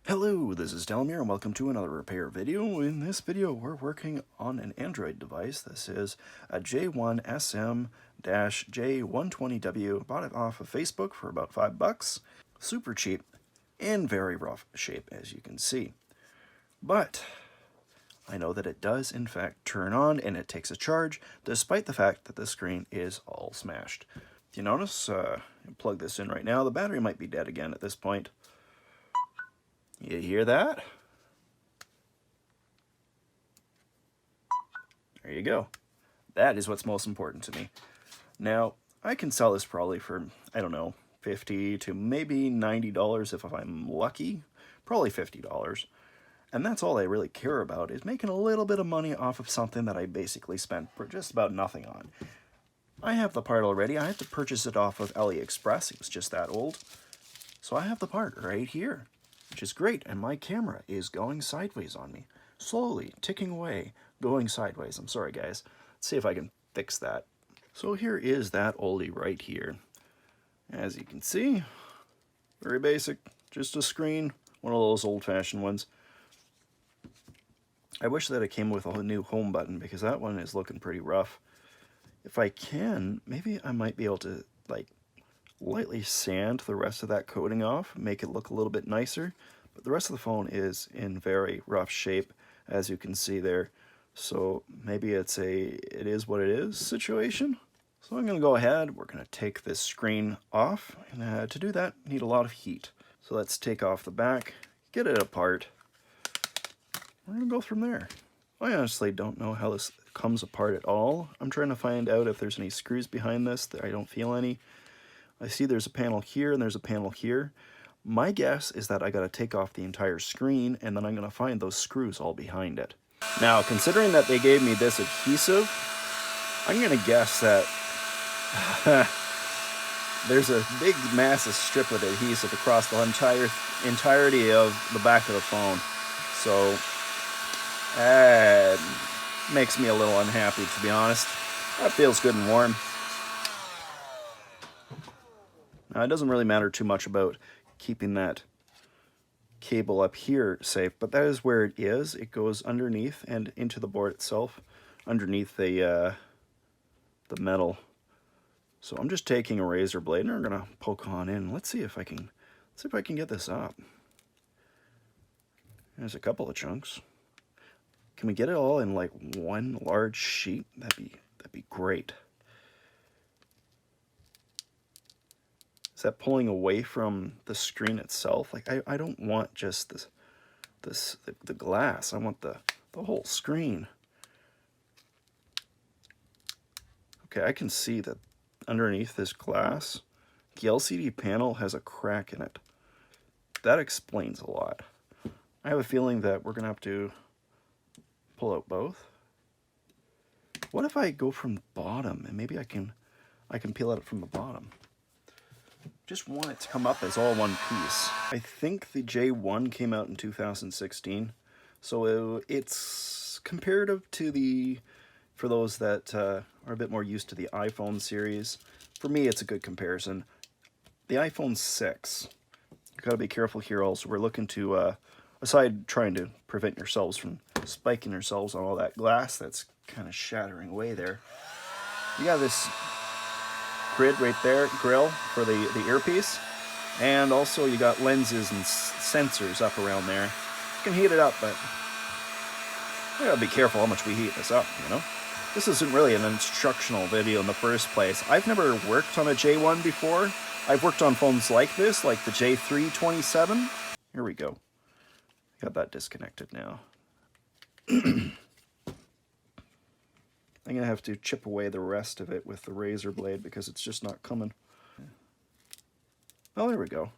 Hello, this is Delamere and welcome to another repair video. In this video, we're working on an Android device. This is a J1SM-J120W. Bought it off of Facebook for about $5. Super cheap and very rough shape, as you can see. But I know that it does, in fact, turn on and it takes a charge, despite the fact that the screen is all smashed. If you notice, plug this in right now, the battery might be dead again at this point. You hear that? There you go. That is what's most important to me. Now, I can sell this probably for, I don't know, $50 to maybe $90 if I'm lucky. Probably $50. And that's all I really care about, is making a little bit of money off of something that I basically spent for just about nothing on. I have the part already. I had to purchase it off of AliExpress. It was just that old. So I have the part right here, which is great, and my camera is going sideways on me. Slowly, ticking away, going sideways. I'm sorry, guys. Let's see if I can fix that. So here is that oldie right here. As you can see, very basic, just a screen, one of those old-fashioned ones. I wish that it came with a new home button, because that one is looking pretty rough. If I can, maybe I might be able to, like, lightly sand the rest of that coating off, make it look a little bit nicer, but the rest of the phone is in very rough shape, as you can see there. So maybe it is what it is situation. So I'm going to go ahead, we're going to take this screen off, and to do that, need a lot of heat. So let's take off the back, get it apart. We're going to go from there. I honestly don't know how this comes apart at all. I'm trying to find out if there's any screws behind this. I don't feel any. I see there's a panel here and there's a panel here. My guess is that I gotta take off the entire screen and then I'm gonna find those screws all behind it. Now, considering that they gave me this adhesive, I'm gonna guess that there's a big massive strip of adhesive across the entirety of the back of the phone. So, that makes me a little unhappy, to be honest. That feels good and warm. Now, it doesn't really matter too much about keeping that cable up here safe, but that is where it is. It goes underneath and into the board itself, underneath the metal. So I'm just taking a razor blade and I'm gonna poke on in. Let's see if I can get this up. There's a couple of chunks. Can we get it all in like one large sheet? That'd be great. Is that pulling away from the screen itself? Like, I don't want just the glass. I want the whole screen. Okay, I can see that underneath this glass, the LCD panel has a crack in it. That explains a lot. I have a feeling that we're gonna have to pull out both. What if I go from the bottom and maybe I can peel it from the bottom? Just want it to come up as all one piece. I think the J1 came out in 2016, so it's comparative to for those that are a bit more used to the iPhone series. For me, it's a good comparison. The iPhone 6, you gotta be careful here also. We're looking to, aside trying to prevent yourselves from spiking yourselves on all that glass that's kind of shattering away there, you got this grid right there, grill for the earpiece, and also you got lenses and sensors up around there. You can heat it up, but we gotta be careful how much we heat this up, you know? This isn't really an instructional video in the first place. I've never worked on a J1 before. I've worked on phones like this, like the J327. Here we go. Got that disconnected now. I'm going to have to chip away the rest of it with the razor blade because it's just not coming. Oh, there we go.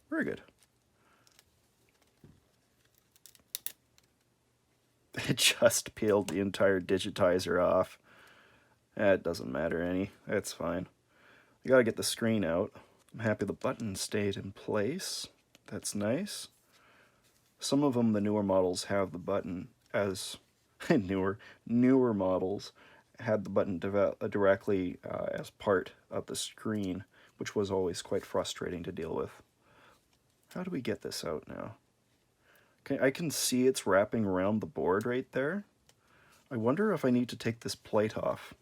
Very good. It just peeled the entire digitizer off. It doesn't matter any. That's fine. You got to get the screen out. I'm happy the button stayed in place. That's nice. Some of them, the newer models, have the button as... newer models had the button directly as part of the screen, which was always quite frustrating to deal with. How do we get this out now? Okay, I can see it's wrapping around the board right there. I wonder if I need to take this plate off.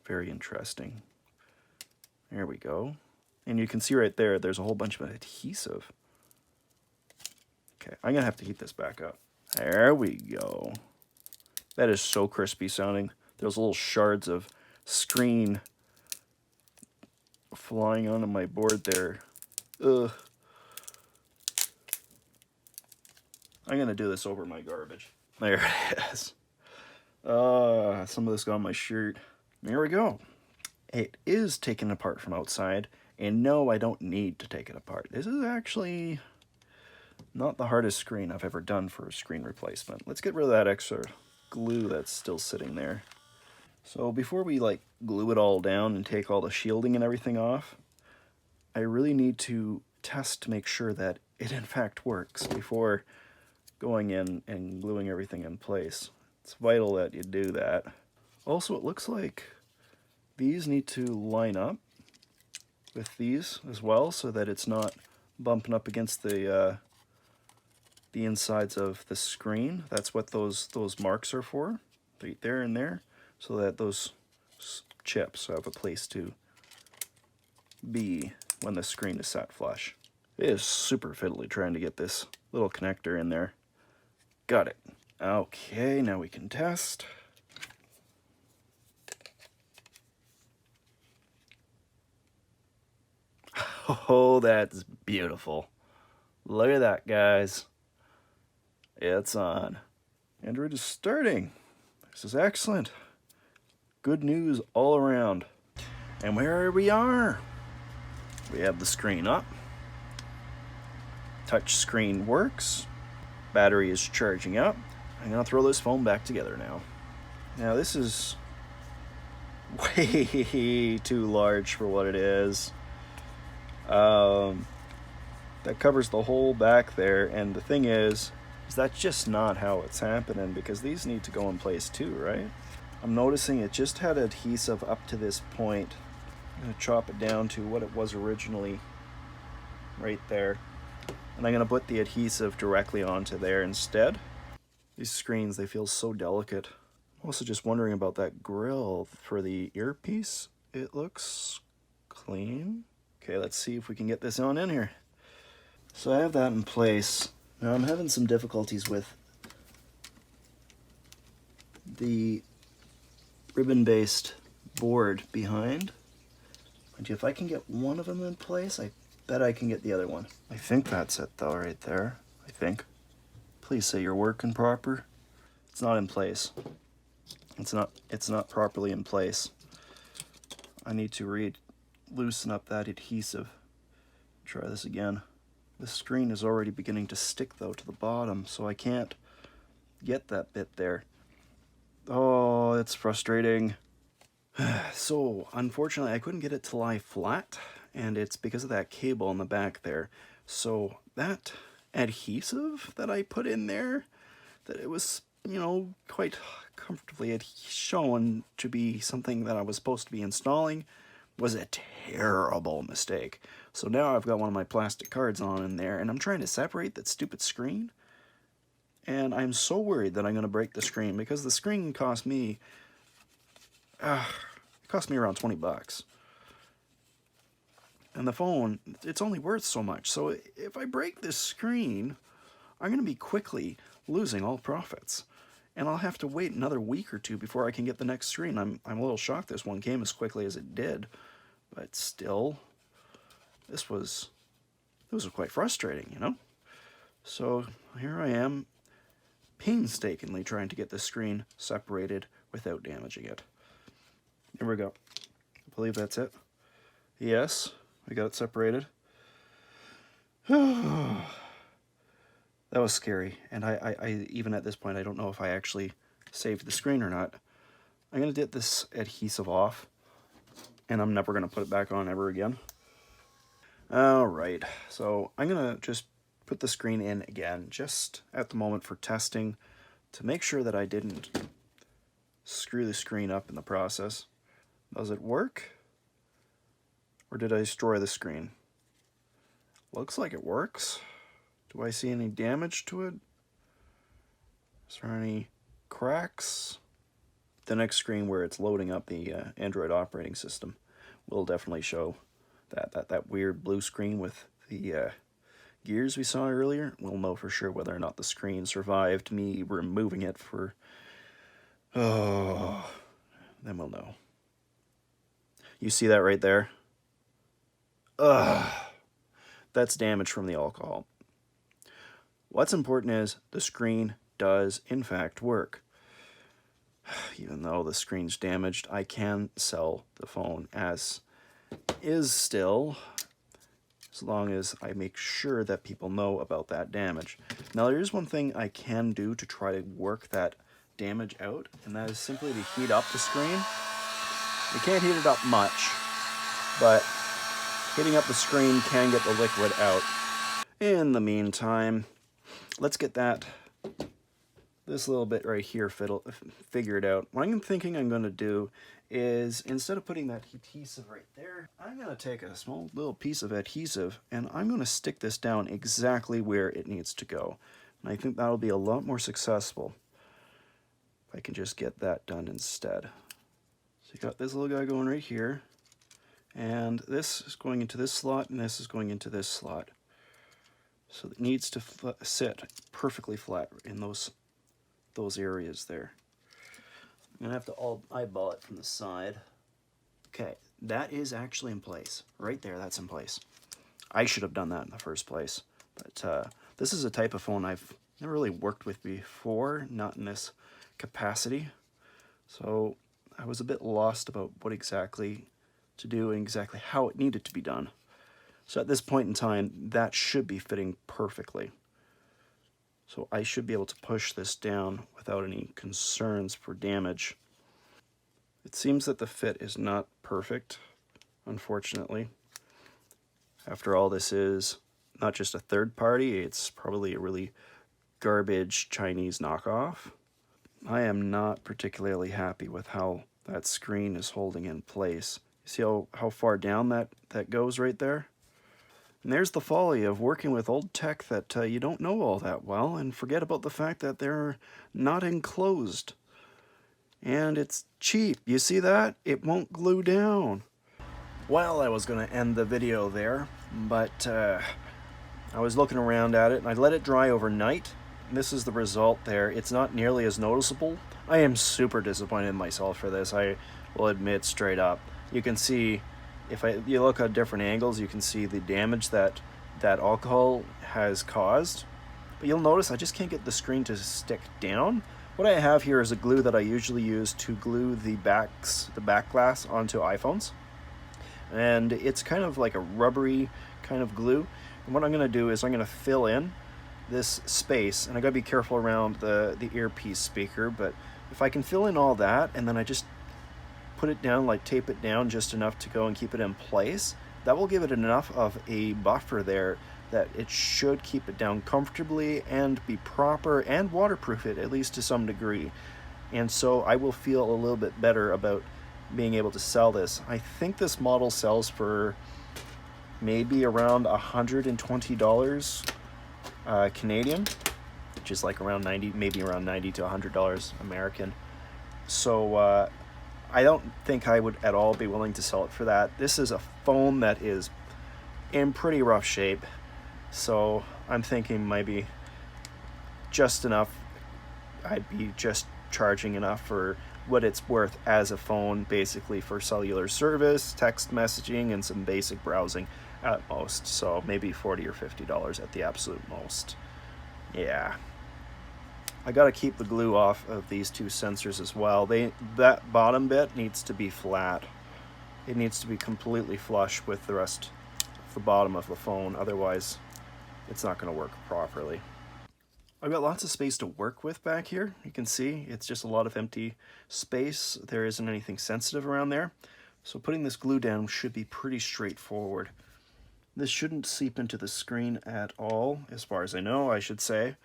Very interesting. There we go. And you can see right there, there's a whole bunch of adhesive. Okay, I'm gonna have to heat this back up. There we go. That is so crispy sounding. There's little shards of screen flying onto my board there. Ugh. I'm gonna do this over my garbage. There it is. Some of this got on my shirt. There we go. It is taken apart from outside, and no, I don't need to take it apart. This is actually not the hardest screen I've ever done for a screen replacement. Let's get rid of that extra glue that's still sitting there. So before we like glue it all down and take all the shielding and everything off, I really need to test to make sure that it in fact works before going in and gluing everything in place. It's vital that you do that. Also, it looks like these need to line up with these as well so that it's not bumping up against the insides of the screen. That's what those marks are for, right there and there, so that those chips have a place to be when the screen is set flush. It is super fiddly trying to get this little connector in there. Got it. Okay, now we can test. Oh, that's beautiful. Look at that, guys. It's on. Android is starting. This is excellent. Good news all around. And where we are, we have the screen up. Touch screen works. Battery is charging up. I'm gonna throw this phone back together now. Now this is way too large for what it is. That covers the whole back there, and the thing is that's just not how it's happening, because these need to go in place too, right? I'm noticing it just had adhesive up to this point. I'm gonna chop it down to what it was originally right there, and I'm gonna put the adhesive directly onto there instead. These screens, they feel so delicate. I'm also just wondering about that grill for the earpiece. It looks clean. Okay, let's see if we can get this on in here. So I have that in place. Now I'm having some difficulties with the ribbon-based board behind. And if I can get one of them in place, I bet I can get the other one. I think that's it though, right there. I think. Please say you're working proper. It's not in place. It's not properly in place. I need to loosen up that adhesive. Try this again. The screen is already beginning to stick though to the bottom, so I can't get that bit there. Oh, it's frustrating. So, unfortunately, I couldn't get it to lie flat, and it's because of that cable in the back there. So, that adhesive that I put in there, that it was, you know, quite comfortably shown to be something that I was supposed to be installing, was a terrible mistake. So now I've got one of my plastic cards on in there, and I'm trying to separate that stupid screen, and I'm so worried that I'm going to break the screen, because the screen cost me around 20 bucks. And the phone, it's only worth so much. So if I break this screen, I'm going to be quickly losing all profits. And I'll have to wait another week or two before I can get the next screen. I'm a little shocked this one came as quickly as it did. But still, this was quite frustrating, you know? So here I am, painstakingly trying to get the screen separated without damaging it. Here we go. I believe that's it. Yes, we got it separated. That was scary, and I even at this point I don't know if I actually saved the screen or not. I'm gonna get this adhesive off, and I'm never gonna put it back on ever again. Alright, so I'm gonna just put the screen in again, just at the moment for testing, to make sure that I didn't screw the screen up in the process. Does it work? Or did I destroy the screen? Looks like it works. Do I see any damage to it? Is there any cracks? The next screen where it's loading up the Android operating system will definitely show that weird blue screen with the gears we saw earlier. We'll know for sure whether or not the screen survived me removing it for... Oh, then we'll know. You see that right there? Ugh. That's damage from the alcohol. What's important is the screen does in fact work. Even though the screen's damaged, I can sell the phone as is still, as long as I make sure that people know about that damage. Now, there is one thing I can do to try to work that damage out, and that is simply to heat up the screen. You can't heat it up much, but heating up the screen can get the liquid out. In the meantime, let's get this little bit right here figured out. What I'm thinking I'm going to do is, instead of putting that adhesive right there, I'm going to take a small little piece of adhesive and I'm going to stick this down exactly where it needs to go. And I think that'll be a lot more successful if I can just get that done instead. So you got this little guy going right here, and this is going into this slot, and this is going into this slot. So it needs to sit perfectly flat in those areas there. I'm gonna have to eyeball it from the side. Okay, that is actually in place. Right there, that's in place. I should have done that in the first place. But this is a type of phone I've never really worked with before, not in this capacity. So I was a bit lost about what exactly to do and exactly how it needed to be done. So at this point in time, that should be fitting perfectly. So I should be able to push this down without any concerns for damage. It seems that the fit is not perfect, unfortunately. After all, this is not just a third party, it's probably a really garbage Chinese knockoff. I am not particularly happy with how that screen is holding in place. You see how far down that goes right there? And there's the folly of working with old tech that you don't know all that well, and forget about the fact that they're not enclosed. And it's cheap. You see that? It won't glue down. Well, I was going to end the video there, but I was looking around at it, and I let it dry overnight. This is the result there. It's not nearly as noticeable. I am super disappointed in myself for this, I will admit straight up. You can see, if you look at different angles, you can see the damage that alcohol has caused. But you'll notice I just can't get the screen to stick down. What I have here is a glue that I usually use to glue the back glass onto iPhones. And it's kind of like a rubbery kind of glue. And what I'm going to do is I'm going to fill in this space, and I got to be careful around the earpiece speaker, but if I can fill in all that and then I just put it down, like tape it down just enough to go and keep it in place, that will give it enough of a buffer there that it should keep it down comfortably and be proper and waterproof it, at least to some degree. And so I will feel a little bit better about being able to sell this. I think this model sells for maybe around $120 Canadian, which is like around 90, maybe around 90 to $100 American. So I don't think I would at all be willing to sell it for that. This is a phone that is in pretty rough shape, so I'm thinking maybe just enough. I'd be just charging enough for what it's worth as a phone, basically for cellular service, text messaging, and some basic browsing at most. So maybe $40 or $50 at the absolute most. Yeah. I gotta keep the glue off of these two sensors as well. That bottom bit needs to be flat. It needs to be completely flush with the rest of the bottom of the phone, otherwise it's not gonna work properly. I've got lots of space to work with back here. You can see it's just a lot of empty space. There isn't anything sensitive around there. So putting this glue down should be pretty straightforward. This shouldn't seep into the screen at all, as far as I know, I should say.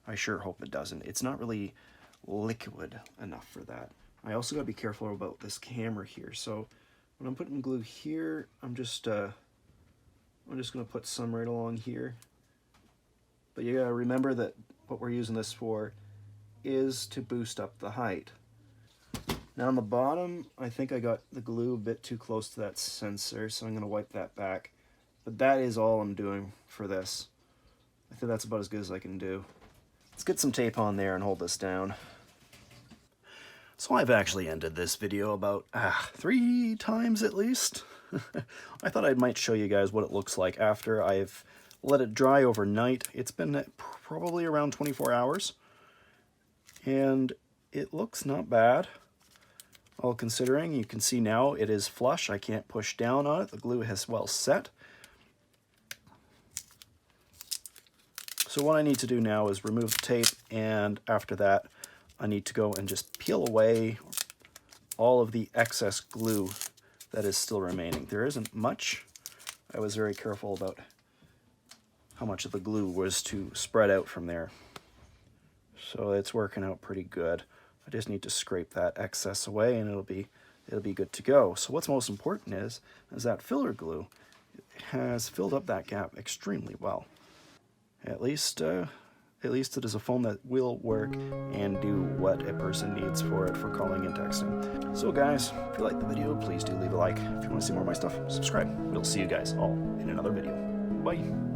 I sure hope it doesn't. It's not really liquid enough for that. I also gotta be careful about this camera here. So when I'm putting glue here, I'm just I'm just going to put some right along here. But you gotta remember that what we're using this for is to boost up the height. Now on the bottom, I think I got the glue a bit too close to that sensor, so I'm gonna wipe that back. But that is all I'm doing for this. I think that's about as good as I can do. Let's get some tape on there and hold this down. So I've actually ended this video about 3 times at least. I thought I might show you guys what it looks like after I've let it dry overnight. It's been probably around 24 hours. And it looks not bad. All considering, you can see now it is flush. I can't push down on it. The glue has well set. So what I need to do now is remove the tape, and after that I need to go and just peel away all of the excess glue that is still remaining. There isn't much. I was very careful about how much of the glue was to spread out from there. So it's working out pretty good. I just need to scrape that excess away and it'll be good to go. So what's most important is that filler glue has filled up that gap extremely well. At least it is a phone that will work and do what a person needs for it for calling and texting. So guys, if you liked the video, please do leave a like. If you want to see more of my stuff, subscribe. We'll see you guys all in another video. Bye.